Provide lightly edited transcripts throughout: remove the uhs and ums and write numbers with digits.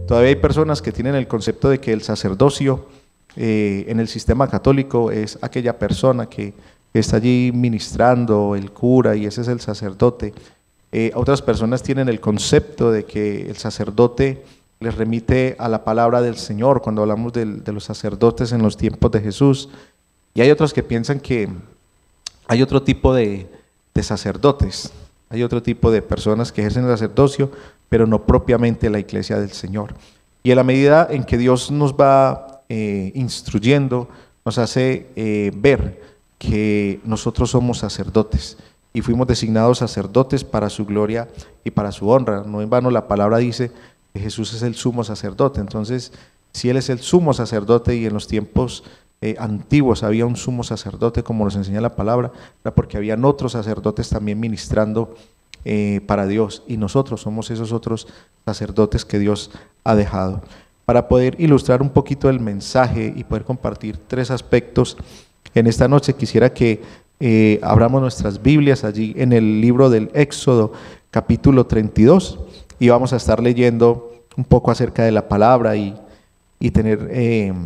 todavía hay personas que tienen el concepto de que el sacerdocio en el sistema católico es aquella persona que está allí ministrando, el cura, y ese es el sacerdote. Otras personas tienen el concepto de que el sacerdote les remite a la palabra del Señor cuando hablamos de los sacerdotes en los tiempos de Jesús, y hay otros que piensan que hay otro tipo de sacerdotes, hay otro tipo de personas que ejercen el sacerdocio, pero no propiamente la iglesia del Señor. Y en la medida en que Dios nos va instruyendo, nos hace ver que nosotros somos sacerdotes y fuimos designados sacerdotes para su gloria y para su honra. No en vano la palabra dice que Jesús es el sumo sacerdote. Entonces, si Él es el sumo sacerdote, y en los tiempos antiguos había un sumo sacerdote, como nos enseña la palabra, era porque habían otros sacerdotes también ministrando para Dios, y nosotros somos esos otros sacerdotes que Dios ha dejado. Para poder ilustrar un poquito el mensaje y poder compartir 3 aspectos en esta noche, quisiera que abramos nuestras Biblias allí en el libro del Éxodo, capítulo 32, y vamos a estar leyendo un poco acerca de la palabra y tener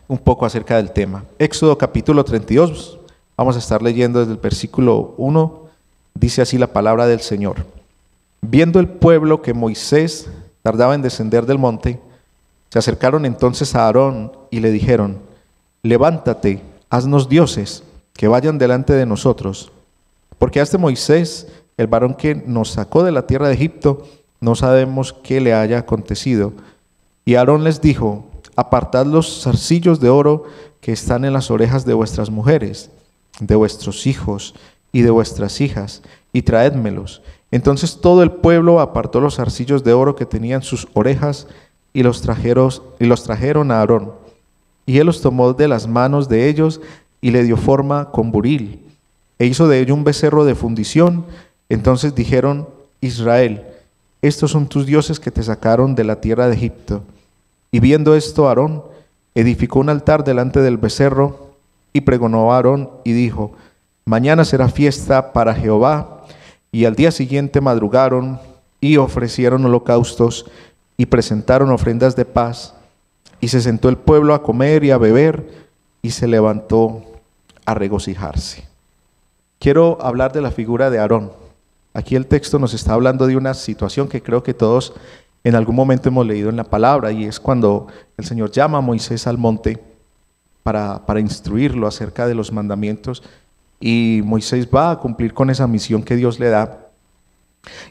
un poco acerca del tema. Éxodo capítulo 32, vamos a estar leyendo desde el versículo 1, dice así la palabra del Señor. Viendo el pueblo que Moisés tardaba en descender del monte, se acercaron entonces a Aarón y le dijeron: levántate, haznos dioses que vayan delante de nosotros, porque a este Moisés, el varón que nos sacó de la tierra de Egipto, no sabemos qué le haya acontecido. Y Aarón les dijo: apartad los zarcillos de oro que están en las orejas de vuestras mujeres, de vuestros hijos y de vuestras hijas, y traédmelos. Entonces todo el pueblo apartó los zarcillos de oro que tenían sus orejas y los trajeron a Aarón. Y él los tomó de las manos de ellos y le dio forma con buril, e hizo de ello un becerro de fundición. Entonces dijeron: Israel, estos son tus dioses que te sacaron de la tierra de Egipto. Y viendo esto, Aarón edificó un altar delante del becerro y pregonó a Aarón y dijo: mañana será fiesta para Jehová. Y al día siguiente madrugaron y ofrecieron holocaustos y presentaron ofrendas de paz. Y se sentó el pueblo a comer y a beber, y se levantó a regocijarse. Quiero hablar de la figura de Aarón. Aquí el texto nos está hablando de una situación que creo que todos en algún momento hemos leído en la palabra, y es cuando el Señor llama a Moisés al monte para instruirlo acerca de los mandamientos, y Moisés va a cumplir con esa misión que Dios le da,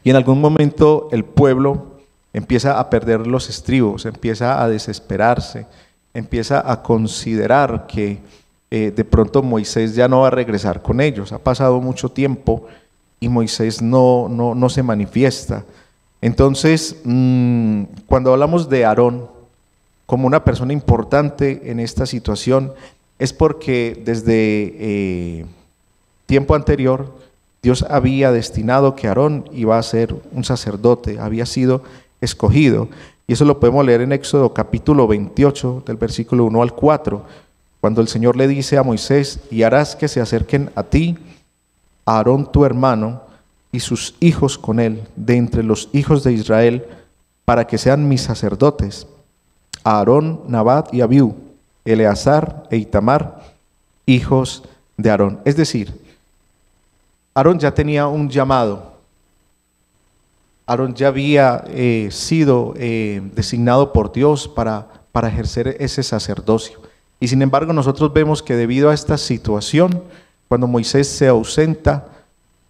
y en algún momento el pueblo empieza a perder los estribos, empieza a desesperarse, empieza a considerar que de pronto Moisés ya no va a regresar con ellos. Ha pasado mucho tiempo y Moisés no se manifiesta. Entonces, cuando hablamos de Aarón como una persona importante en esta situación, es porque desde tiempo anterior Dios había destinado que Aarón iba a ser un sacerdote, había sido escogido. Y eso lo podemos leer en Éxodo capítulo 28, del versículo 1 al 4, cuando el Señor le dice a Moisés: y harás que se acerquen a ti a Aarón tu hermano y sus hijos con él, de entre los hijos de Israel, para que sean mis sacerdotes, a Aarón, Nabat y Abiú, Eleazar e Itamar, hijos de Aarón. Es decir, Aarón ya tenía un llamado. Aarón ya había sido designado por Dios para ejercer ese sacerdocio. Y sin embargo nosotros vemos que debido a esta situación, cuando Moisés se ausenta,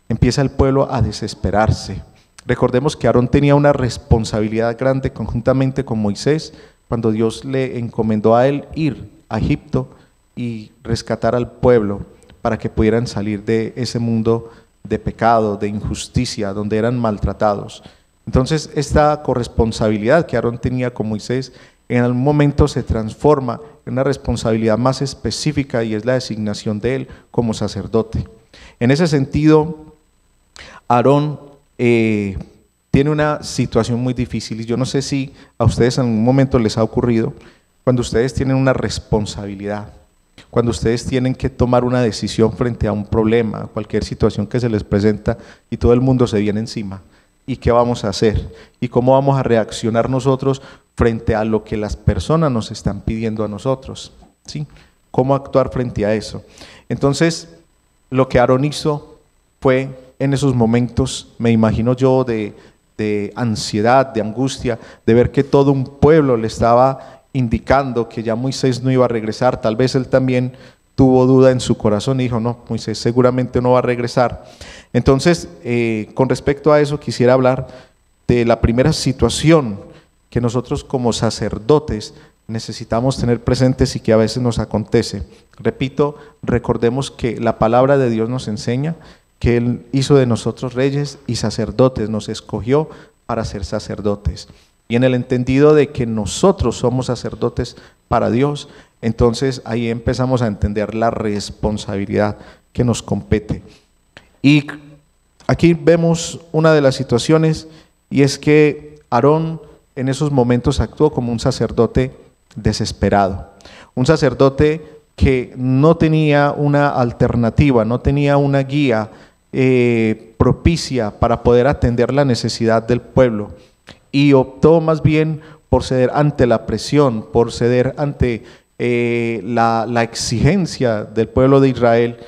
empieza el pueblo a desesperarse. Recordemos que Aarón tenía una responsabilidad grande conjuntamente con Moisés, cuando Dios le encomendó a él ir a Egipto y rescatar al pueblo para que pudieran salir de ese mundo de pecado, de injusticia, donde eran maltratados. Entonces esta corresponsabilidad que Aarón tenía con Moisés en algún momento se transforma en una responsabilidad más específica, y es la designación de él como sacerdote. En ese sentido, Aarón tiene una situación muy difícil, y yo no sé si a ustedes en algún momento les ha ocurrido, cuando ustedes tienen una responsabilidad, cuando ustedes tienen que tomar una decisión frente a un problema, cualquier situación que se les presenta y todo el mundo se viene encima. y qué vamos a hacer y cómo vamos a reaccionar nosotros frente a lo que las personas nos están pidiendo a nosotros, ¿sí? Cómo actuar frente a eso. Entonces, lo que Aarón hizo fue en esos momentos, me imagino yo, de ansiedad, de angustia, de ver que todo un pueblo le estaba indicando que ya Moisés no iba a regresar. Tal vez él también tuvo duda en su corazón y dijo, no, Moisés seguramente no va a regresar. Entonces, con respecto a eso, quisiera hablar de la primera situación que nosotros como sacerdotes necesitamos tener presentes y que a veces nos acontece. Repito, recordemos que la palabra de Dios nos enseña que Él hizo de nosotros reyes y sacerdotes, nos escogió para ser sacerdotes. Y en el entendido de que nosotros somos sacerdotes para Dios, entonces ahí empezamos a entender la responsabilidad que nos compete. Y aquí vemos una de las situaciones, y es que Aarón en esos momentos actuó como un sacerdote desesperado, un sacerdote que no tenía una alternativa, no tenía una guía propicia para poder atender la necesidad del pueblo, y optó más bien por ceder ante la presión, por ceder ante la exigencia del pueblo de Israel.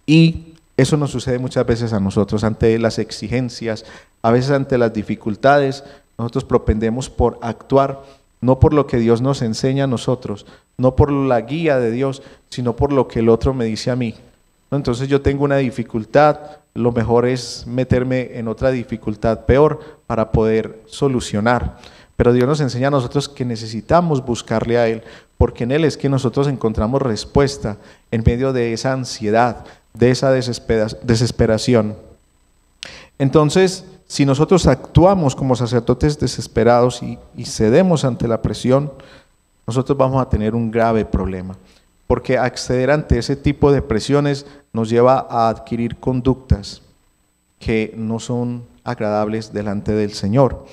Y eso nos sucede muchas veces a nosotros, ante las exigencias, a veces ante las dificultades. Nosotros propendemos por actuar no por lo que Dios nos enseña a nosotros, no por la guía de Dios, sino por lo que el otro me dice a mí. Entonces yo tengo una dificultad, lo mejor es meterme en otra dificultad peor para poder solucionar. Pero Dios nos enseña a nosotros que necesitamos buscarle a Él, porque en Él es que nosotros encontramos respuesta en medio de esa ansiedad, de esa desesperación. Entonces, si nosotros actuamos como sacerdotes desesperados y cedemos ante la presión, nosotros vamos a tener un grave problema, porque acceder ante ese tipo de presiones nos lleva a adquirir conductas que no son agradables delante del Señor.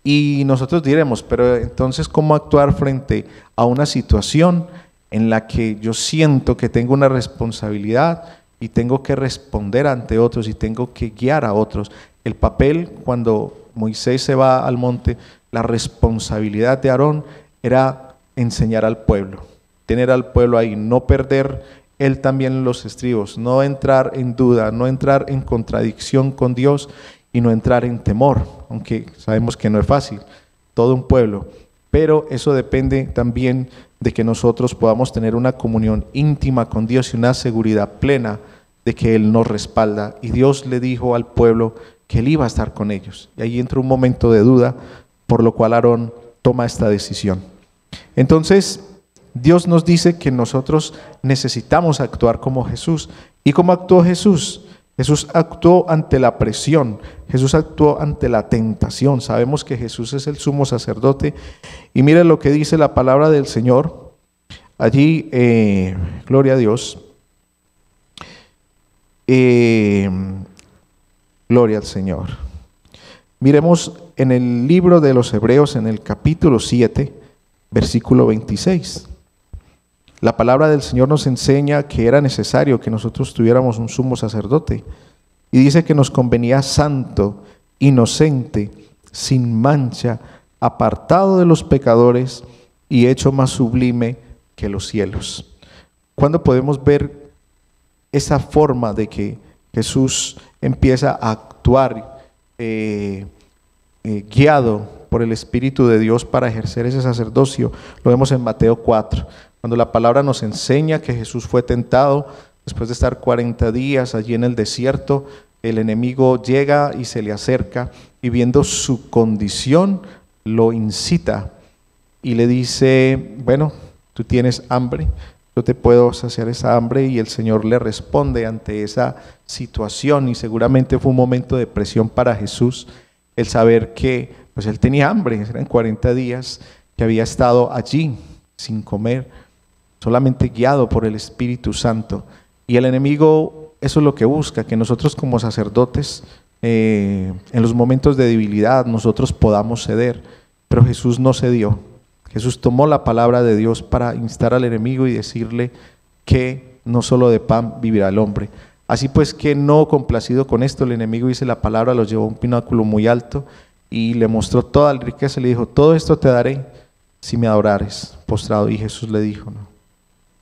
Y nosotros diremos, pero entonces, ¿cómo actuar frente a una situación en la que yo siento que tengo una responsabilidad y tengo que responder ante otros y tengo que guiar a otros? El papel, cuando Moisés se va al monte, la responsabilidad de Aarón era enseñar al pueblo, tener al pueblo ahí, no perder él también los estribos, no entrar en duda, no entrar en contradicción con Dios y no entrar en temor, aunque sabemos que no es fácil, todo un pueblo, pero eso depende también de que nosotros podamos tener una comunión íntima con Dios y una seguridad plena de que Él nos respalda. Y Dios le dijo al pueblo que Él iba a estar con ellos, y ahí entra un momento de duda, por lo cual Aarón toma esta decisión. Entonces, Dios nos dice que nosotros necesitamos actuar como Jesús. ¿Y cómo actuó Jesús? Jesús actuó ante la presión, Jesús actuó ante la tentación. Sabemos que Jesús es el sumo sacerdote, y mire lo que dice la palabra del Señor. Allí, gloria a Dios, gloria al Señor. Miremos en el libro de los Hebreos, en el capítulo 7, versículo 26. La palabra del Señor nos enseña que era necesario que nosotros tuviéramos un sumo sacerdote, y dice que nos convenía santo, inocente, sin mancha, apartado de los pecadores y hecho más sublime que los cielos. ¿Cuándo podemos ver esa forma de que Jesús empieza a actuar guiado por el Espíritu de Dios para ejercer ese sacerdocio? Lo vemos en Mateo 4, cuando la palabra nos enseña que Jesús fue tentado después de estar 40 días allí en el desierto. El enemigo llega y se le acerca, y viendo su condición lo incita y le dice, bueno, tú tienes hambre, yo te puedo saciar esa hambre. Y el Señor le responde ante esa situación, y seguramente fue un momento de presión para Jesús el saber que pues él tenía hambre. Eran 40 días que había estado allí sin comer, solamente guiado por el Espíritu Santo. Y el enemigo, eso es lo que busca, que nosotros como sacerdotes en los momentos de debilidad nosotros podamos ceder. Pero Jesús no cedió. Jesús tomó la palabra de Dios para instar al enemigo y decirle que no solo de pan vivirá el hombre. Así pues que no complacido con esto, el enemigo, dice la palabra, los llevó a un pináculo muy alto y le mostró toda la riqueza y le dijo, todo esto te daré si me adorares postrado. Y Jesús le dijo, no.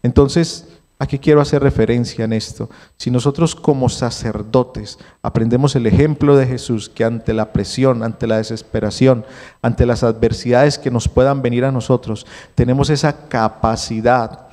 Entonces, ¿a qué quiero hacer referencia en esto? Si nosotros como sacerdotes aprendemos el ejemplo de Jesús, que ante la presión, ante la desesperación, ante las adversidades que nos puedan venir a nosotros, tenemos esa capacidad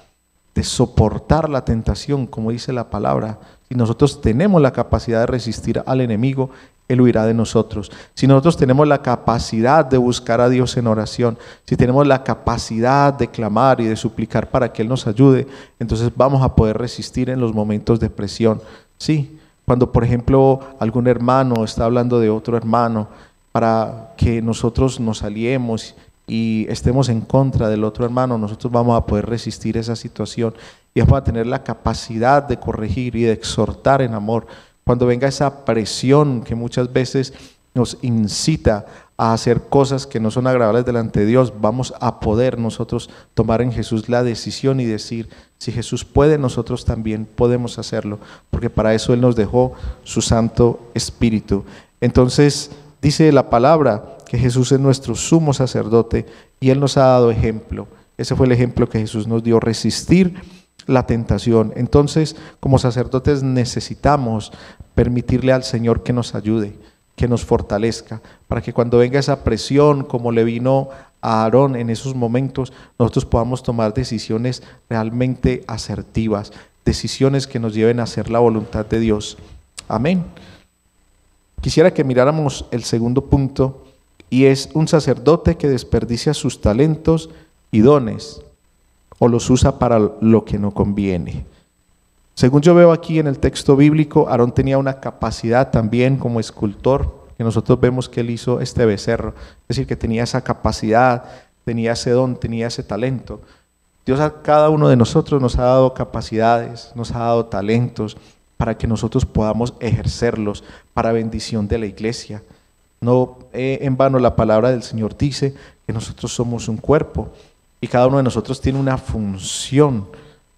de soportar la tentación, como dice la palabra. Si nosotros tenemos la capacidad de resistir al enemigo, Él huirá de nosotros. Si nosotros tenemos la capacidad de buscar a Dios en oración, si tenemos la capacidad de clamar y de suplicar para que Él nos ayude, entonces vamos a poder resistir en los momentos de presión. Sí, cuando por ejemplo algún hermano está hablando de otro hermano, para que nosotros nos aliemos y estemos en contra del otro hermano, nosotros vamos a poder resistir esa situación y vamos a tener la capacidad de corregir y de exhortar en amor. Cuando venga esa presión que muchas veces nos incita a hacer cosas que no son agradables delante de Dios, vamos a poder nosotros tomar en Jesús la decisión y decir, si Jesús puede, nosotros también podemos hacerlo, porque para eso Él nos dejó su Santo Espíritu. Entonces, dice la palabra que Jesús es nuestro sumo sacerdote y Él nos ha dado ejemplo. Ese fue el ejemplo que Jesús nos dio, resistir la tentación. Entonces, como sacerdotes necesitamos permitirle al Señor que nos ayude, que nos fortalezca, para que cuando venga esa presión, como le vino a Aarón en esos momentos, nosotros podamos tomar decisiones realmente asertivas, decisiones que nos lleven a hacer la voluntad de Dios. Amén. Quisiera que miráramos el segundo punto, y es un sacerdote que desperdicia sus talentos y dones, o los usa para lo que no conviene. Según yo veo aquí en el texto bíblico, Aarón tenía una capacidad también como escultor, que nosotros vemos que él hizo este becerro, es decir, que tenía esa capacidad, tenía ese don, tenía ese talento. Dios a cada uno de nosotros nos ha dado capacidades, nos ha dado talentos, para que nosotros podamos ejercerlos para bendición de la iglesia. No en vano la palabra del Señor dice que nosotros somos un cuerpo y cada uno de nosotros tiene una función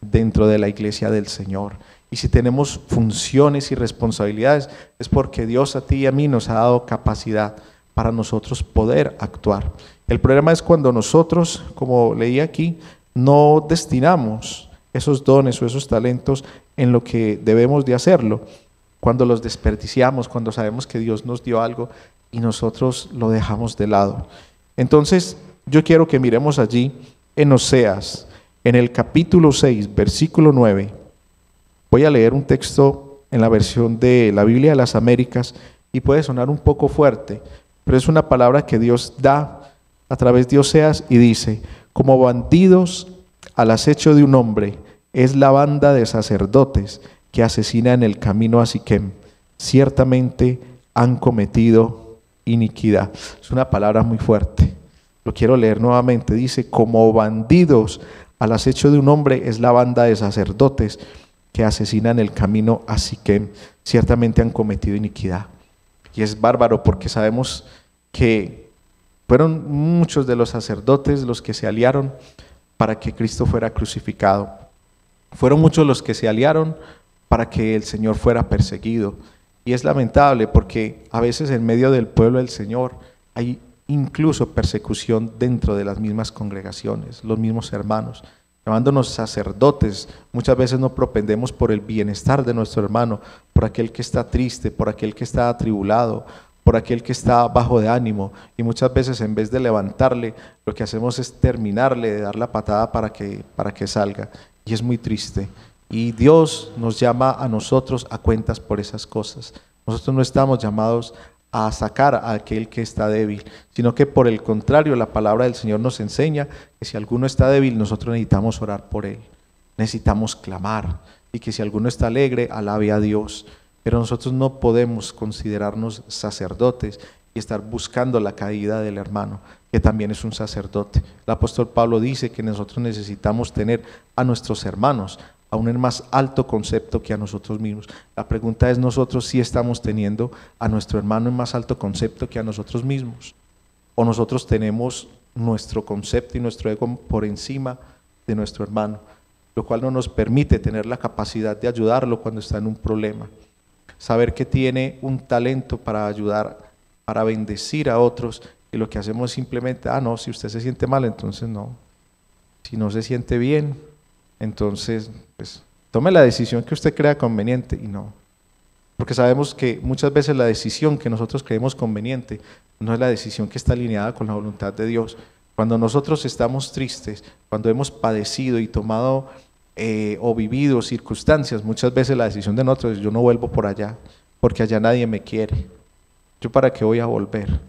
dentro de la iglesia del Señor. Y si tenemos funciones y responsabilidades es porque Dios a ti y a mí nos ha dado capacidad para nosotros poder actuar. El problema es cuando nosotros, como leí aquí, no destinamos esos dones o esos talentos en lo que debemos de hacerlo. Cuando los desperdiciamos, cuando sabemos que Dios nos dio algo y nosotros lo dejamos de lado. Entonces, yo quiero que miremos allí en Oseas, en el capítulo 6, versículo 9. Voy a leer un texto en la versión de la Biblia de las Américas y puede sonar un poco fuerte, pero es una palabra que Dios da a través de Oseas y dice: como bandidos al acecho de un hombre es la banda de sacerdotes que asesina en el camino a Siquem. Ciertamente han cometido iniquidad. Es una palabra muy fuerte. Lo quiero leer nuevamente. Dice: como bandidos al acecho de un hombre es la banda de sacerdotes que asesinan el camino a Siquem. Ciertamente han cometido iniquidad. Y es bárbaro porque sabemos que fueron muchos de los sacerdotes los que se aliaron para que Cristo fuera crucificado. Fueron muchos los que se aliaron para que el Señor fuera perseguido. Y es lamentable porque a veces en medio del pueblo del Señor hay incluso persecución dentro de las mismas congregaciones, los mismos hermanos. Llamándonos sacerdotes, muchas veces no propendemos por el bienestar de nuestro hermano, por aquel que está triste, por aquel que está atribulado, por aquel que está bajo de ánimo, y muchas veces en vez de levantarle, lo que hacemos es terminarle de dar la patada para que salga, y es muy triste. Y Dios nos llama a nosotros a cuentas por esas cosas. Nosotros no estamos llamados a sacar a aquel que está débil, sino que por el contrario, la palabra del Señor nos enseña que si alguno está débil, nosotros necesitamos orar por él, necesitamos clamar, y que si alguno está alegre, alabe a Dios. Pero nosotros no podemos considerarnos sacerdotes y estar buscando la caída del hermano, que también es un sacerdote. El apóstol Pablo dice que nosotros necesitamos tener a nuestros hermanos aún en más alto concepto que a nosotros mismos. La pregunta es: nosotros sí estamos teniendo a nuestro hermano en más alto concepto que a nosotros mismos, o nosotros tenemos nuestro concepto y nuestro ego por encima de nuestro hermano. lo cual no nos permite tener la capacidad de ayudarlo cuando está en un problema. Saber que tiene un talento para ayudar, para bendecir a otros, y lo que hacemos es simplemente, no, si usted se siente mal, entonces no. Si no se siente bien, entonces pues tome la decisión que usted crea conveniente, y no. Porque sabemos que muchas veces la decisión que nosotros creemos conveniente no es la decisión que está alineada con la voluntad de Dios. Cuando nosotros estamos tristes, cuando hemos padecido y tomado o vivido circunstancias, muchas veces la decisión de nosotros es: yo no vuelvo por allá, porque allá nadie me quiere. ¿Yo para qué voy a volver?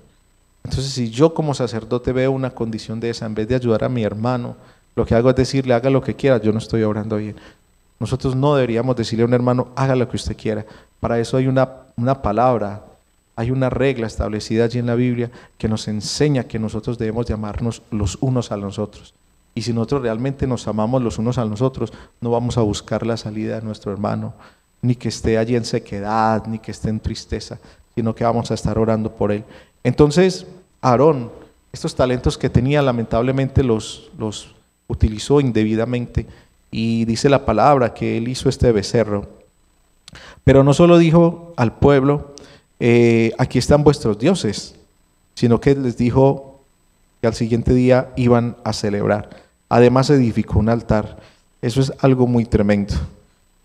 Entonces, si yo como sacerdote veo una condición de esa, en vez de ayudar a mi hermano, lo que hago es decirle: haga lo que quiera, yo no estoy obrando bien. Nosotros no deberíamos decirle a un hermano: haga lo que usted quiera. Para eso hay una palabra, hay una regla establecida allí en la Biblia que nos enseña que nosotros debemos de amarnos los unos a los otros. Y si nosotros realmente nos amamos los unos a los otros, no vamos a buscar la salida de nuestro hermano, ni que esté allí en sequedad, ni que esté en tristeza, sino que vamos a estar orando por él. Entonces, Aarón, estos talentos que tenía, lamentablemente los utilizó indebidamente, y dice la palabra que él hizo este becerro. Pero no solo dijo al pueblo: aquí están vuestros dioses, sino que les dijo que al siguiente día iban a celebrar. Además edificó un altar. Eso es algo muy tremendo,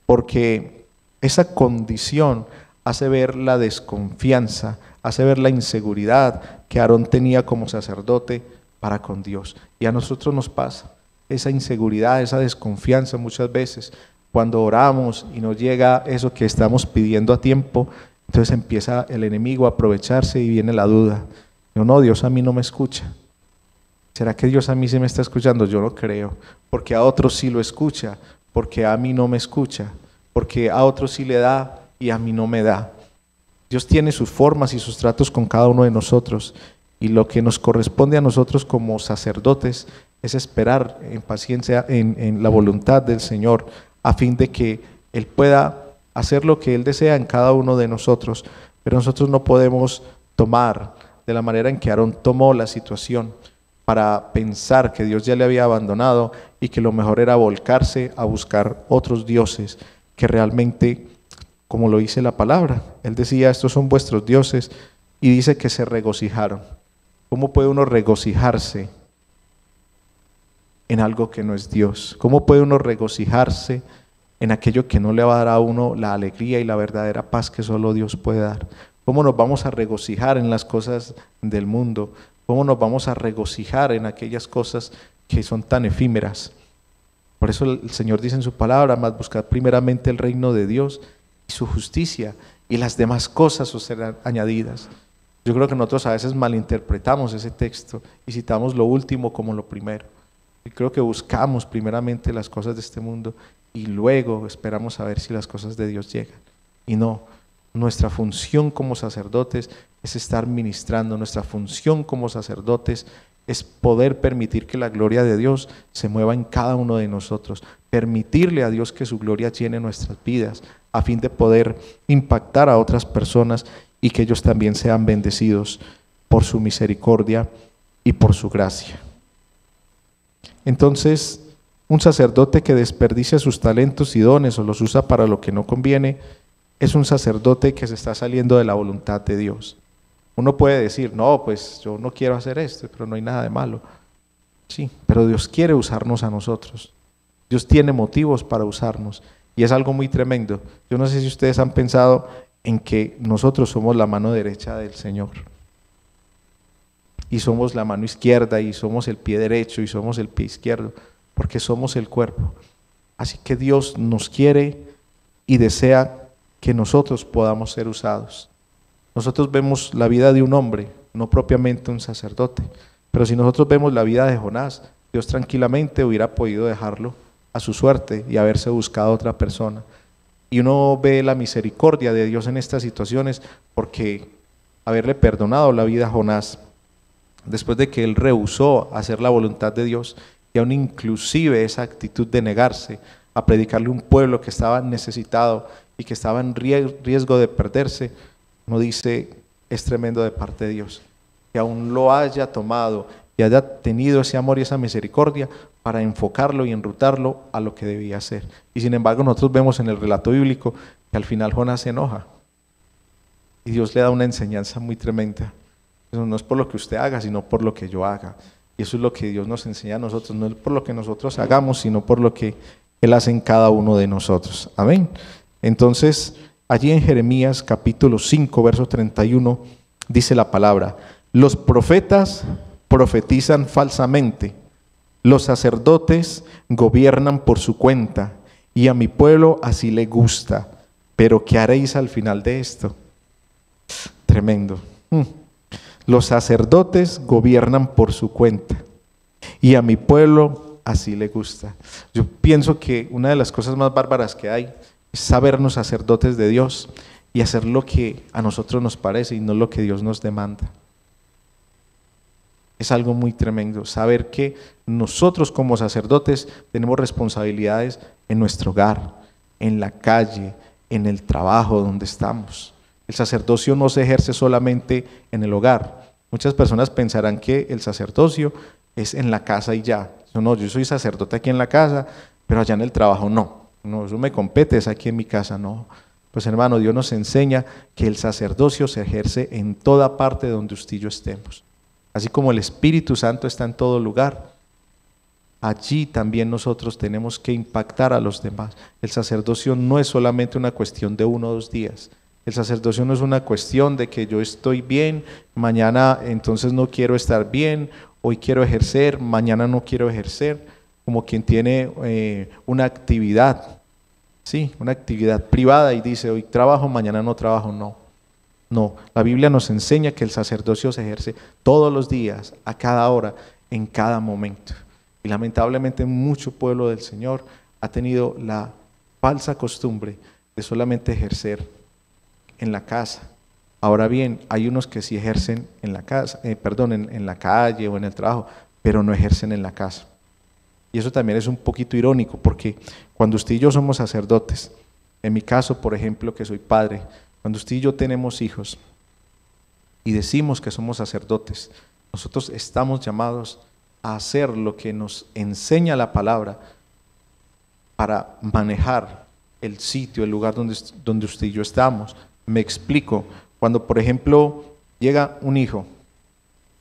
porque esa condición hace ver la desconfianza, hace ver la inseguridad que Aarón tenía como sacerdote para con Dios. Y a nosotros nos pasa esa inseguridad, esa desconfianza muchas veces. Cuando oramos y nos llega eso que estamos pidiendo a tiempo, entonces empieza el enemigo a aprovecharse y viene la duda. No, Dios a mí no me escucha. ¿Será que Dios a mí sí me está escuchando? Yo no creo, porque a otros sí lo escucha, porque a mí no me escucha, porque a otros sí le da y a mí no me da. Dios tiene sus formas y sus tratos con cada uno de nosotros, y lo que nos corresponde a nosotros como sacerdotes es esperar en paciencia en la voluntad del Señor, a fin de que Él pueda hacer lo que Él desea en cada uno de nosotros. Pero nosotros no podemos tomar de la manera en que Aarón tomó la situación para pensar que Dios ya le había abandonado y que lo mejor era volcarse a buscar otros dioses que realmente, como lo dice la palabra, él decía: estos son vuestros dioses, y dice que se regocijaron. ¿Cómo puede uno regocijarse en algo que no es Dios? ¿Cómo puede uno regocijarse en aquello que no le va a dar a uno la alegría y la verdadera paz que solo Dios puede dar? ¿Cómo nos vamos a regocijar en las cosas del mundo? ¿Cómo nos vamos a regocijar en aquellas cosas que son tan efímeras? Por eso el Señor dice en su palabra: mas buscad primeramente el reino de Dios y su justicia, y las demás cosas os serán añadidas. Yo creo que nosotros a veces malinterpretamos ese texto y citamos lo último como lo primero. Y creo que buscamos primeramente las cosas de este mundo y luego esperamos a ver si las cosas de Dios llegan. Y no, nuestra función como sacerdotes es estar ministrando, nuestra función como sacerdotes es poder permitir que la gloria de Dios se mueva en cada uno de nosotros, permitirle a Dios que su gloria llene nuestras vidas, a fin de poder impactar a otras personas y que ellos también sean bendecidos por su misericordia y por su gracia. Entonces, un sacerdote que desperdicia sus talentos y dones o los usa para lo que no conviene, es un sacerdote que se está saliendo de la voluntad de Dios. Uno puede decir: no, pues yo no quiero hacer esto, pero no hay nada de malo. Sí, pero Dios quiere usarnos a nosotros. Dios tiene motivos para usarnos, y es algo muy tremendo. Yo no sé si ustedes han pensado en que nosotros somos la mano derecha del Señor, y somos la mano izquierda, y somos el pie derecho, y somos el pie izquierdo, porque somos el cuerpo. Así que Dios nos quiere y desea que nosotros podamos ser usados. Nosotros vemos la vida de un hombre, no propiamente un sacerdote, pero si nosotros vemos la vida de Jonás, Dios tranquilamente hubiera podido dejarlo a su suerte y haberse buscado a otra persona. Y uno ve la misericordia de Dios en estas situaciones, porque haberle perdonado la vida a Jonás, después de que él rehusó hacer la voluntad de Dios, y aún inclusive esa actitud de negarse a predicarle a un pueblo que estaba necesitado y que estaba en riesgo de perderse, uno dice: es tremendo de parte de Dios, que aún lo haya tomado y haya tenido ese amor y esa misericordia para enfocarlo y enrutarlo a lo que debía hacer. Y sin embargo nosotros vemos en el relato bíblico que al final Jonás se enoja y Dios le da una enseñanza muy tremenda. Eso no es por lo que usted haga, sino por lo que yo haga. Y eso es lo que Dios nos enseña a nosotros, no es por lo que nosotros hagamos, sino por lo que Él hace en cada uno de nosotros. Amén. Entonces, allí en Jeremías capítulo 5, verso 31, dice la palabra: los profetas profetizan falsamente, los sacerdotes gobiernan por su cuenta, y a mi pueblo así le gusta. Pero ¿qué haréis al final de esto? Tremendo. Los sacerdotes gobiernan por su cuenta, y a mi pueblo así le gusta. Yo pienso que una de las cosas más bárbaras que hay es sabernos sacerdotes de Dios y hacer lo que a nosotros nos parece y no lo que Dios nos demanda. Es algo muy tremendo, saber que nosotros como sacerdotes tenemos responsabilidades en nuestro hogar, en la calle, en el trabajo donde estamos. El sacerdocio no se ejerce solamente en el hogar. Muchas personas pensarán que el sacerdocio es en la casa y ya. No, yo soy sacerdote aquí en la casa, pero allá en el trabajo no. No, eso me compete, es aquí en mi casa, no. Pues hermano, Dios nos enseña que el sacerdocio se ejerce en toda parte donde usted y yo estemos. Así como el Espíritu Santo está en todo lugar, allí también nosotros tenemos que impactar a los demás. El sacerdocio no es solamente una cuestión de 1 o 2 días. El sacerdocio no es una cuestión de que yo estoy bien, mañana entonces no quiero estar bien, hoy quiero ejercer, mañana no quiero ejercer, como quien tiene una actividad, sí, una actividad privada y dice hoy trabajo, mañana no trabajo, no. No, la Biblia nos enseña que el sacerdocio se ejerce todos los días, a cada hora, en cada momento. Y lamentablemente mucho pueblo del Señor ha tenido la falsa costumbre de solamente ejercer en la casa. Ahora bien, hay unos que sí ejercen en la casa, en la calle o en el trabajo, pero no ejercen en la casa. Y eso también es un poquito irónico, porque cuando usted y yo somos sacerdotes, en mi caso, por ejemplo, que soy padre, cuando usted y yo tenemos hijos y decimos que somos sacerdotes, nosotros estamos llamados a hacer lo que nos enseña la palabra para manejar el sitio, el lugar donde usted y yo estamos. Me explico. Cuando, por ejemplo, llega un hijo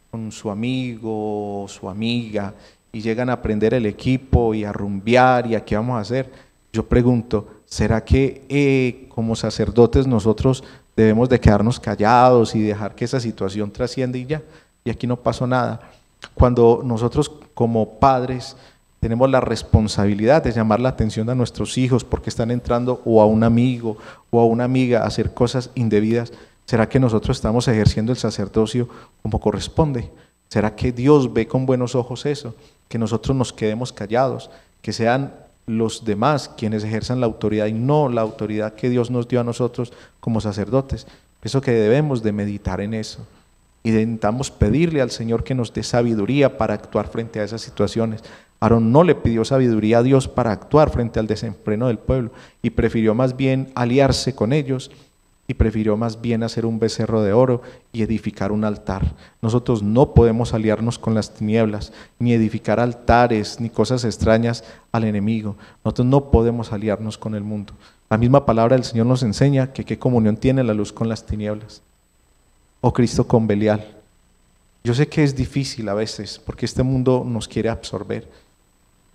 con su amigo o su amiga y llegan a aprender el equipo y a rumbear y a qué vamos a hacer, yo pregunto, ¿será que como sacerdotes nosotros debemos de quedarnos callados y dejar que esa situación trascienda y ya? Y aquí no pasó nada. Cuando nosotros como padres tenemos la responsabilidad de llamar la atención a nuestros hijos porque están entrando o a un amigo o a una amiga a hacer cosas indebidas, ¿será que nosotros estamos ejerciendo el sacerdocio como corresponde? ¿Será que Dios ve con buenos ojos eso? Que nosotros nos quedemos callados, que sean los demás quienes ejerzan la autoridad y no la autoridad que Dios nos dio a nosotros como sacerdotes. Pienso que debemos de meditar en eso. Intentamos pedirle al Señor que nos dé sabiduría para actuar frente a esas situaciones. Aarón no le pidió sabiduría a Dios para actuar frente al desenfreno del pueblo y prefirió más bien aliarse con ellos y prefirió más bien hacer un becerro de oro y edificar un altar. Nosotros no podemos aliarnos con las tinieblas, ni edificar altares, ni cosas extrañas al enemigo. Nosotros no podemos aliarnos con el mundo. La misma palabra del Señor nos enseña que qué comunión tiene la luz con las tinieblas, o Cristo con Belial. Yo sé que es difícil a veces, porque este mundo nos quiere absorber,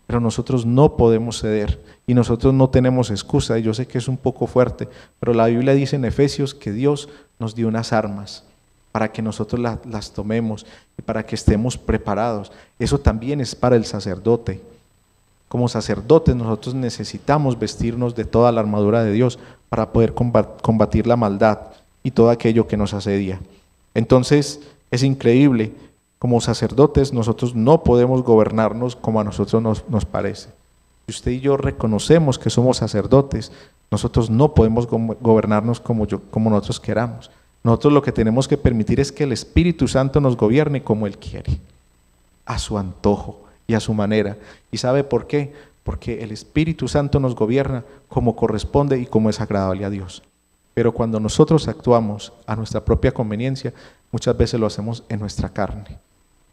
pero nosotros no podemos ceder y nosotros no tenemos excusa. Y yo sé que es un poco fuerte, pero la Biblia dice en Efesios que Dios nos dio unas armas para que nosotros las tomemos y para que estemos preparados. Eso también es para el sacerdote. Como sacerdotes nosotros necesitamos vestirnos de toda la armadura de Dios para poder combatir la maldad y todo aquello que nos asedia. Entonces es increíble. Como sacerdotes nosotros no podemos gobernarnos como a nosotros nos parece. Si usted y yo reconocemos que somos sacerdotes, nosotros no podemos gobernarnos como nosotros queramos. Nosotros lo que tenemos que permitir es que el Espíritu Santo nos gobierne como Él quiere, a su antojo y a su manera. ¿Y sabe por qué? Porque el Espíritu Santo nos gobierna como corresponde y como es agradable a Dios. Pero cuando nosotros actuamos a nuestra propia conveniencia, muchas veces lo hacemos en nuestra carne.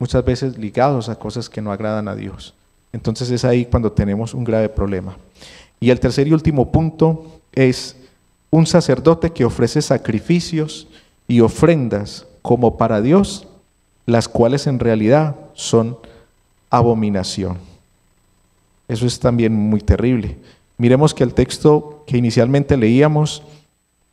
Muchas veces ligados a cosas que no agradan a Dios. Entonces es ahí cuando tenemos un grave problema. Y el tercer y último punto es un sacerdote que ofrece sacrificios y ofrendas como para Dios, las cuales en realidad son abominación. Eso es también muy terrible. Miremos que el texto que inicialmente leíamos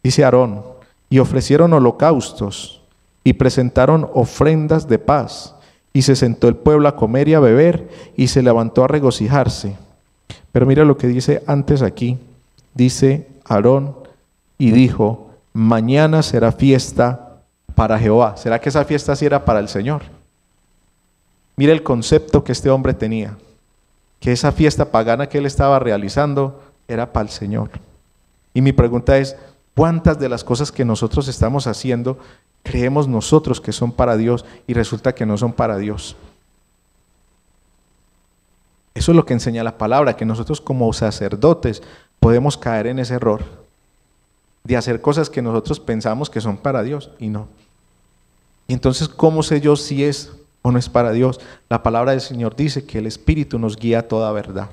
dice Aarón, y ofrecieron holocaustos y presentaron ofrendas de paz, y se sentó el pueblo a comer y a beber, y se levantó a regocijarse. Pero mira lo que dice antes aquí. Dice Aarón y dijo, mañana será fiesta para Jehová. ¿Será que esa fiesta sí era para el Señor? Mira el concepto que este hombre tenía, que esa fiesta pagana que él estaba realizando era para el Señor. Y mi pregunta es, ¿cuántas de las cosas que nosotros estamos haciendo creemos nosotros que son para Dios y resulta que no son para Dios? Eso es lo que enseña la palabra, que nosotros como sacerdotes podemos caer en ese error de hacer cosas que nosotros pensamos que son para Dios y no. Y entonces, ¿cómo sé yo si es o no es para Dios? La palabra del Señor dice que el Espíritu nos guía a toda verdad.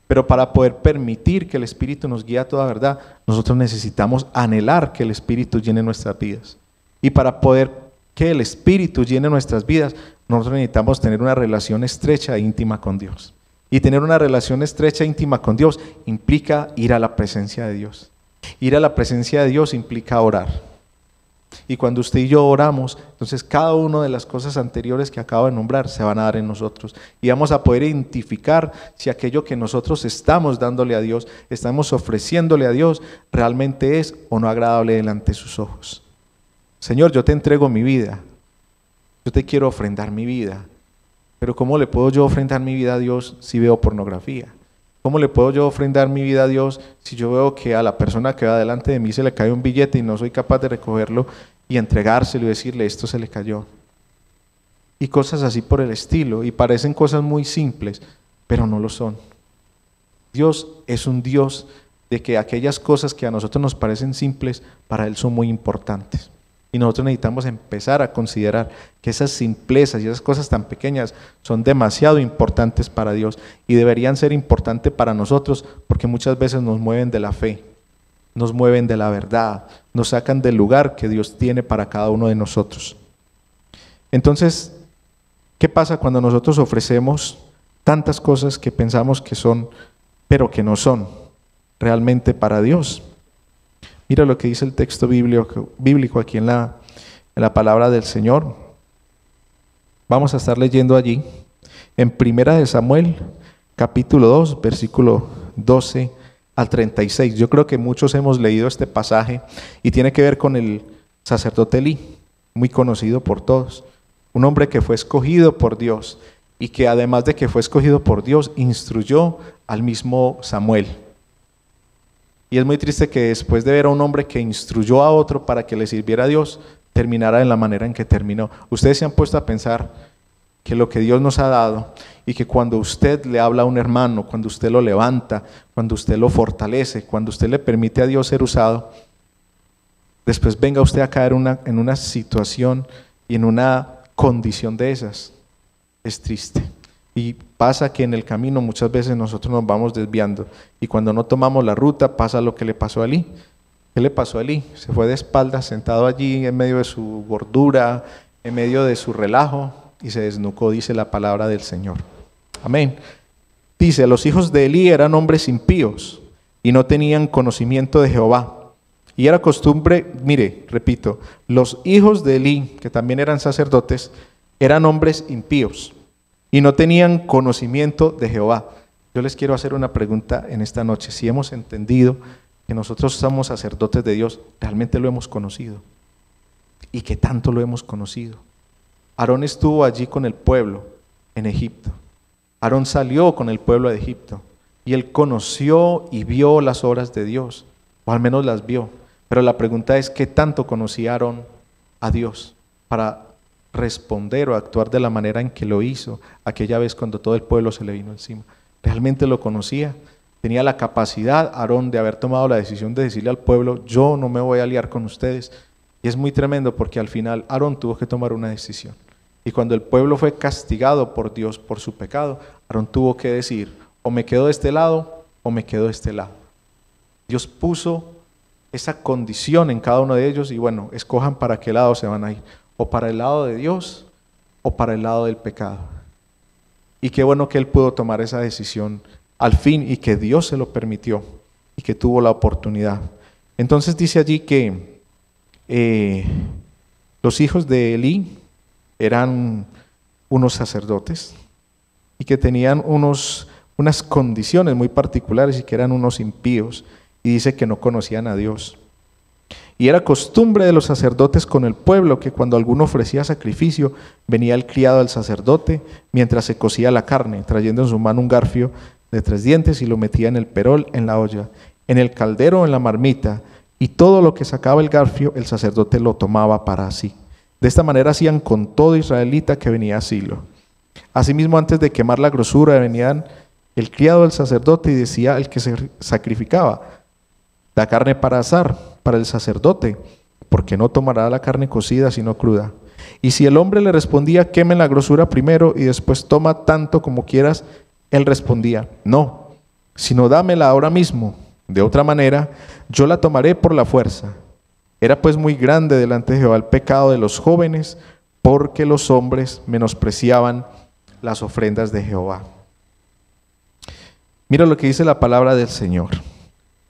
Pero para poder permitir que el Espíritu nos guíe a toda verdad, nosotros necesitamos anhelar que el Espíritu llene nuestras vidas. Y para poder que el Espíritu llene nuestras vidas, nosotros necesitamos tener una relación estrecha e íntima con Dios. Y tener una relación estrecha e íntima con Dios implica ir a la presencia de Dios. Ir a la presencia de Dios implica orar. Y cuando usted y yo oramos, entonces cada una de las cosas anteriores que acabo de nombrar se van a dar en nosotros. Y vamos a poder identificar si aquello que nosotros estamos dándole a Dios, estamos ofreciéndole a Dios, realmente es o no agradable delante de sus ojos. Señor, yo te entrego mi vida. Yo te quiero ofrendar mi vida. Pero ¿cómo le puedo yo ofrendar mi vida a Dios si veo pornografía? ¿Cómo le puedo yo ofrendar mi vida a Dios si yo veo que a la persona que va delante de mí se le cae un billete y no soy capaz de recogerlo y entregárselo y decirle esto se le cayó? Y cosas así por el estilo, y parecen cosas muy simples, pero no lo son. Dios es un Dios de que aquellas cosas que a nosotros nos parecen simples, para Él son muy importantes. Y nosotros necesitamos empezar a considerar que esas simplezas y esas cosas tan pequeñas son demasiado importantes para Dios y deberían ser importantes para nosotros porque muchas veces nos mueven de la fe, nos mueven de la verdad, nos sacan del lugar que Dios tiene para cada uno de nosotros. Entonces, ¿qué pasa cuando nosotros ofrecemos tantas cosas que pensamos que son, pero que no son realmente para Dios? Mira lo que dice el texto bíblico aquí en la palabra del Señor. Vamos a estar leyendo allí en 1 Samuel, capítulo 2, versículo 12 al 36. Yo creo que muchos hemos leído este pasaje y tiene que ver con el sacerdote Elí, muy conocido por todos. Un hombre que fue escogido por Dios y que además de que fue escogido por Dios, instruyó al mismo Samuel. Y es muy triste que después de ver a un hombre que instruyó a otro para que le sirviera a Dios, terminara de la manera en que terminó. Ustedes se han puesto a pensar que lo que Dios nos ha dado y que cuando usted le habla a un hermano, cuando usted lo levanta, cuando usted lo fortalece, cuando usted le permite a Dios ser usado, después venga usted a caer en una situación y en una condición de esas. Es triste. Y pasa que en el camino muchas veces nosotros nos vamos desviando y cuando no tomamos la ruta pasa lo que le pasó a Elí. ¿Qué le pasó a Elí? Se fue de espaldas, sentado allí en medio de su gordura, en medio de su relajo y se desnucó, dice la palabra del Señor. Amén. Dice, los hijos de Elí eran hombres impíos y no tenían conocimiento de Jehová. Y era costumbre, mire, repito, los hijos de Elí, que también eran sacerdotes, eran hombres impíos y no tenían conocimiento de Jehová. Yo les quiero hacer una pregunta en esta noche. Si hemos entendido que nosotros somos sacerdotes de Dios, ¿realmente lo hemos conocido? ¿Y qué tanto lo hemos conocido? Aarón estuvo allí con el pueblo en Egipto. Aarón salió con el pueblo de Egipto y él conoció y vio las obras de Dios, o al menos las vio. Pero la pregunta es, ¿qué tanto conocía Aarón a Dios para responder o actuar de la manera en que lo hizo aquella vez cuando todo el pueblo se le vino encima? ¿Realmente lo conocía? ¿Tenía la capacidad Aarón de haber tomado la decisión de decirle al pueblo, yo no me voy a aliar con ustedes? Y es muy tremendo porque al final Aarón tuvo que tomar una decisión. Y cuando el pueblo fue castigado por Dios por su pecado, Aarón tuvo que decir, o me quedo de este lado o me quedo de este lado. Dios puso esa condición en cada uno de ellos y bueno, escojan para qué lado se van a ir, o para el lado de Dios o para el lado del pecado. Y qué bueno que él pudo tomar esa decisión al fin y que Dios se lo permitió y que tuvo la oportunidad. Entonces dice allí que los hijos de Elí eran unos sacerdotes y que tenían unas condiciones muy particulares y que eran unos impíos, y dice que no conocían a Dios. Y era costumbre de los sacerdotes con el pueblo que cuando alguno ofrecía sacrificio, venía el criado del sacerdote mientras se cocía la carne, trayendo en su mano un garfio de 3 dientes y lo metía en el perol, en la olla, en el caldero o en la marmita, y todo lo que sacaba el garfio, el sacerdote lo tomaba para sí. De esta manera hacían con todo israelita que venía a Silo. Asimismo, antes de quemar la grosura, venían el criado del sacerdote y decía el que se sacrificaba: da carne para asar para el sacerdote, porque no tomará la carne cocida sino cruda. Y si el hombre le respondía: quemen la grosura primero y después toma tanto como quieras, él respondía: no, sino dámela ahora mismo, de otra manera yo la tomaré por la fuerza. Era pues muy grande delante de Jehová el pecado de los jóvenes, porque los hombres menospreciaban las ofrendas de Jehová. Mira lo que dice la palabra del Señor.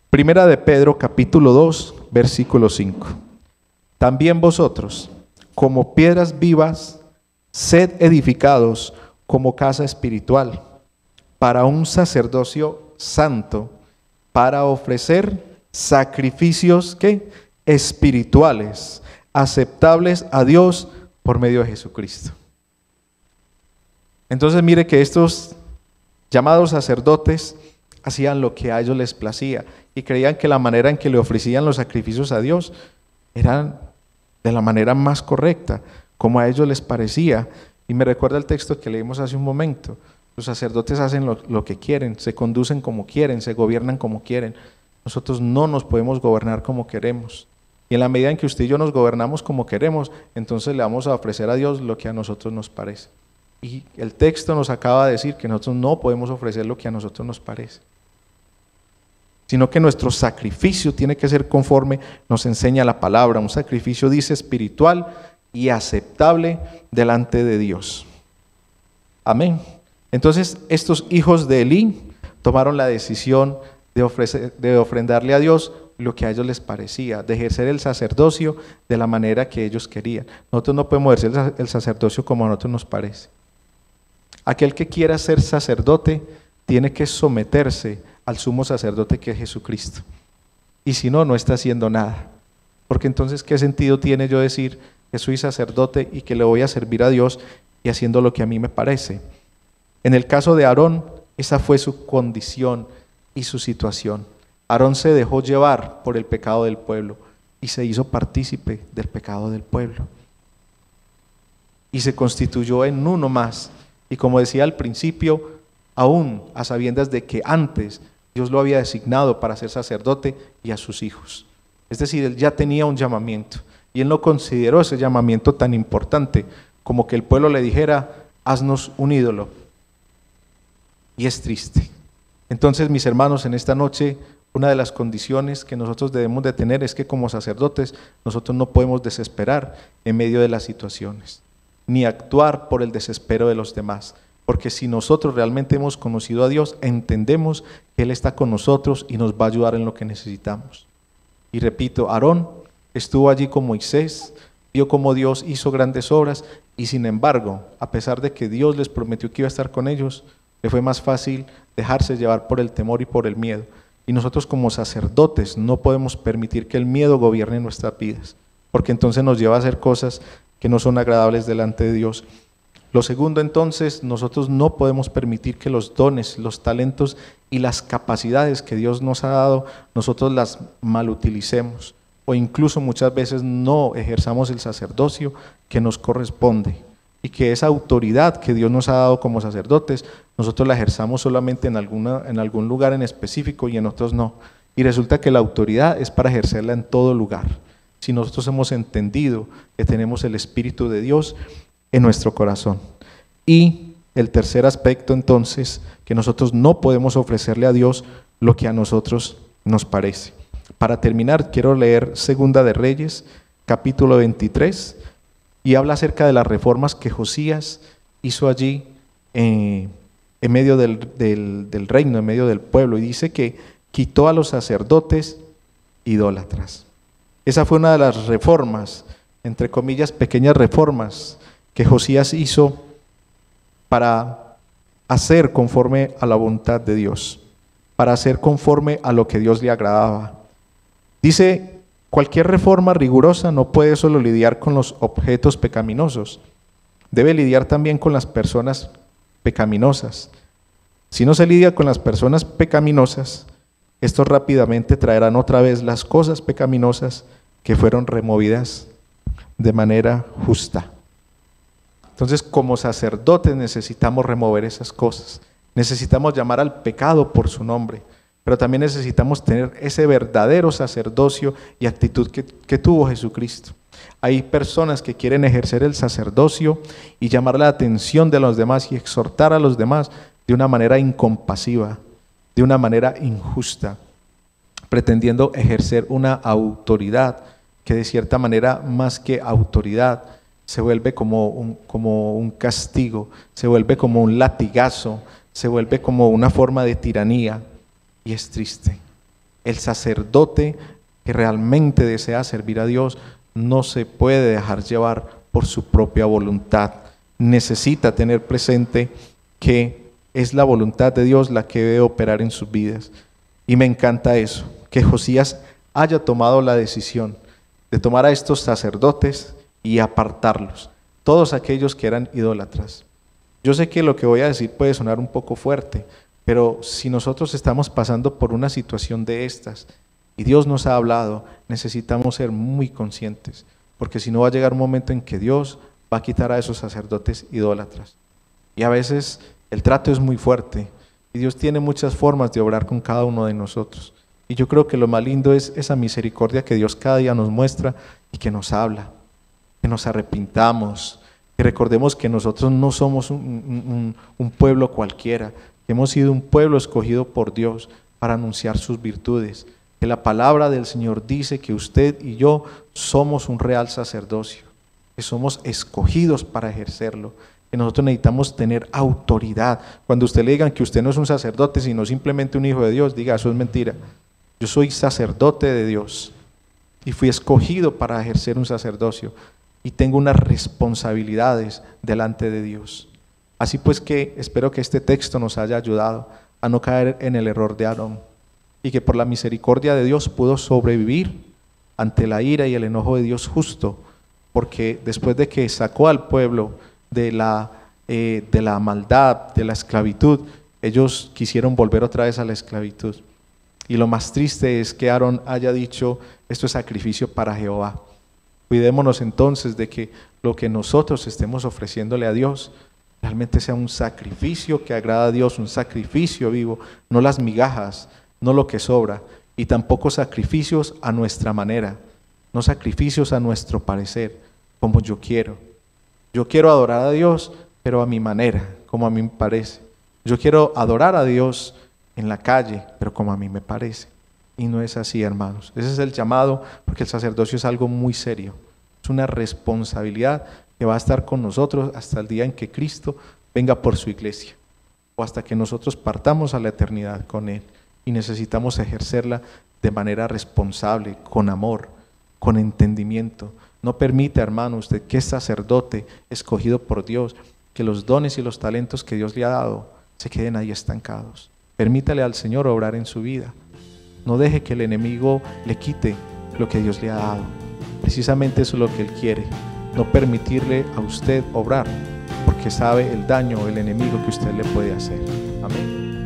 Primera de Pedro, capítulo 2, versículo 5. También vosotros, como piedras vivas, sed edificados como casa espiritual, para un sacerdocio santo, para ofrecer sacrificios ¿qué? Espirituales, aceptables a Dios por medio de Jesucristo. Entonces mire que estos llamados sacerdotes hacían lo que a ellos les placía y creían que la manera en que le ofrecían los sacrificios a Dios eran de la manera más correcta, como a ellos les parecía. Y me recuerda el texto que leímos hace un momento. Los sacerdotes hacen lo que quieren, se conducen como quieren, se gobiernan como quieren. Nosotros no nos podemos gobernar como queremos. Y en la medida en que usted y yo nos gobernamos como queremos, entonces le vamos a ofrecer a Dios lo que a nosotros nos parece. Y el texto nos acaba de decir que nosotros no podemos ofrecer lo que a nosotros nos parece, sino que nuestro sacrificio tiene que ser conforme nos enseña la palabra. Un sacrificio, dice, espiritual y aceptable delante de Dios. Amén. Entonces estos hijos de Elí tomaron la decisión de ofrendarle a Dios lo que a ellos les parecía, de ejercer el sacerdocio de la manera que ellos querían. Nosotros no podemos ejercer el sacerdocio como a nosotros nos parece. Aquel que quiera ser sacerdote tiene que someterse al sumo sacerdote que es Jesucristo. Y si no, no está haciendo nada. Porque entonces, ¿qué sentido tiene yo decir que soy sacerdote y que le voy a servir a Dios y haciendo lo que a mí me parece? En el caso de Aarón, esa fue su condición y su situación. Aarón se dejó llevar por el pecado del pueblo y se hizo partícipe del pecado del pueblo. Y se constituyó en uno más. Y como decía al principio, aún a sabiendas de que antes Dios lo había designado para ser sacerdote y a sus hijos. Es decir, él ya tenía un llamamiento y él no consideró ese llamamiento tan importante como que el pueblo le dijera: haznos un ídolo. Y es triste. Entonces, mis hermanos, en esta noche, una de las condiciones que nosotros debemos de tener es que como sacerdotes nosotros no podemos desesperar en medio de las situaciones, ni actuar por el desespero de los demás. Porque si nosotros realmente hemos conocido a Dios, entendemos que Él está con nosotros y nos va a ayudar en lo que necesitamos. Y repito, Aarón estuvo allí con Moisés, vio cómo Dios hizo grandes obras y sin embargo, a pesar de que Dios les prometió que iba a estar con ellos, le fue más fácil dejarse llevar por el temor y por el miedo. Y nosotros como sacerdotes no podemos permitir que el miedo gobierne nuestras vidas, porque entonces nos lleva a hacer cosas que no son agradables delante de Dios. Lo segundo, entonces, nosotros no podemos permitir que los dones, los talentos y las capacidades que Dios nos ha dado, nosotros las malutilicemos o incluso muchas veces no ejerzamos el sacerdocio que nos corresponde y que esa autoridad que Dios nos ha dado como sacerdotes, nosotros la ejerzamos solamente en algún lugar en específico y en otros no. Y resulta que la autoridad es para ejercerla en todo lugar. Si nosotros hemos entendido que tenemos el Espíritu de Dios en nuestro corazón. Y el tercer aspecto entonces, que nosotros no podemos ofrecerle a Dios lo que a nosotros nos parece. Para terminar, quiero leer Segunda de Reyes, capítulo 23, y habla acerca de las reformas que Josías hizo allí en medio del reino, en medio del pueblo, y dice que quitó a los sacerdotes idólatras. Esa fue una de las reformas, entre comillas, pequeñas reformas que Josías hizo para hacer conforme a la voluntad de Dios, para hacer conforme a lo que Dios le agradaba. Dice, cualquier reforma rigurosa no puede solo lidiar con los objetos pecaminosos, debe lidiar también con las personas pecaminosas. Si no se lidia con las personas pecaminosas, estos rápidamente traerán otra vez las cosas pecaminosas que fueron removidas de manera justa. Entonces, como sacerdotes necesitamos remover esas cosas. Necesitamos llamar al pecado por su nombre, pero también necesitamos tener ese verdadero sacerdocio y actitud que tuvo Jesucristo. Hay personas que quieren ejercer el sacerdocio y llamar la atención de los demás y exhortar a los demás de una manera incompasiva, de una manera injusta, pretendiendo ejercer una autoridad que de cierta manera, más que autoridad, se vuelve como un castigo, se vuelve como un latigazo, se vuelve como una forma de tiranía, y es triste. El sacerdote que realmente desea servir a Dios no se puede dejar llevar por su propia voluntad. Necesita tener presente que es la voluntad de Dios la que debe operar en sus vidas. Y me encanta eso, que Josías haya tomado la decisión de tomar a estos sacerdotes y apartarlos, todos aquellos que eran idólatras. Yo sé que lo que voy a decir puede sonar un poco fuerte, pero si nosotros estamos pasando por una situación de estas y Dios nos ha hablado, necesitamos ser muy conscientes, porque si no va a llegar un momento en que Dios va a quitar a esos sacerdotes idólatras. Y a veces el trato es muy fuerte y Dios tiene muchas formas de obrar con cada uno de nosotros. Y yo creo que lo más lindo es esa misericordia que Dios cada día nos muestra y que nos habla, que nos arrepintamos, que recordemos que nosotros no somos un pueblo cualquiera, que hemos sido un pueblo escogido por Dios para anunciar sus virtudes, que la palabra del Señor dice que usted y yo somos un real sacerdocio, que somos escogidos para ejercerlo, que nosotros necesitamos tener autoridad. Cuando usted le digan que usted no es un sacerdote, sino simplemente un hijo de Dios, diga, eso es mentira. Yo soy sacerdote de Dios y fui escogido para ejercer un sacerdocio y tengo unas responsabilidades delante de Dios. Así pues que espero que este texto nos haya ayudado a no caer en el error de Aarón y que por la misericordia de Dios pudo sobrevivir ante la ira y el enojo de Dios justo, porque después de que sacó al pueblo de la maldad, de la esclavitud, ellos quisieron volver otra vez a la esclavitud. Y lo más triste es que Aarón haya dicho, esto es sacrificio para Jehová. Cuidémonos entonces de que lo que nosotros estemos ofreciéndole a Dios realmente sea un sacrificio que agrada a Dios, un sacrificio vivo, no las migajas, no lo que sobra, y tampoco sacrificios a nuestra manera, no sacrificios a nuestro parecer, como yo quiero. Yo quiero adorar a Dios, pero a mi manera, como a mí me parece. Yo quiero adorar a Dios en la calle, pero como a mí me parece. Y no es así, hermanos. Ese es el llamado, porque el sacerdocio es algo muy serio. Es una responsabilidad que va a estar con nosotros hasta el día en que Cristo venga por su iglesia, o hasta que nosotros partamos a la eternidad con Él. Y necesitamos ejercerla de manera responsable, con amor, con entendimiento. No permita, hermano, usted que es sacerdote escogido por Dios, que los dones y los talentos que Dios le ha dado se queden ahí estancados. Permítale al Señor obrar en su vida. No deje que el enemigo le quite lo que Dios le ha dado. Precisamente eso es lo que Él quiere. No permitirle a usted obrar, porque sabe el daño o el enemigo que usted le puede hacer. Amén.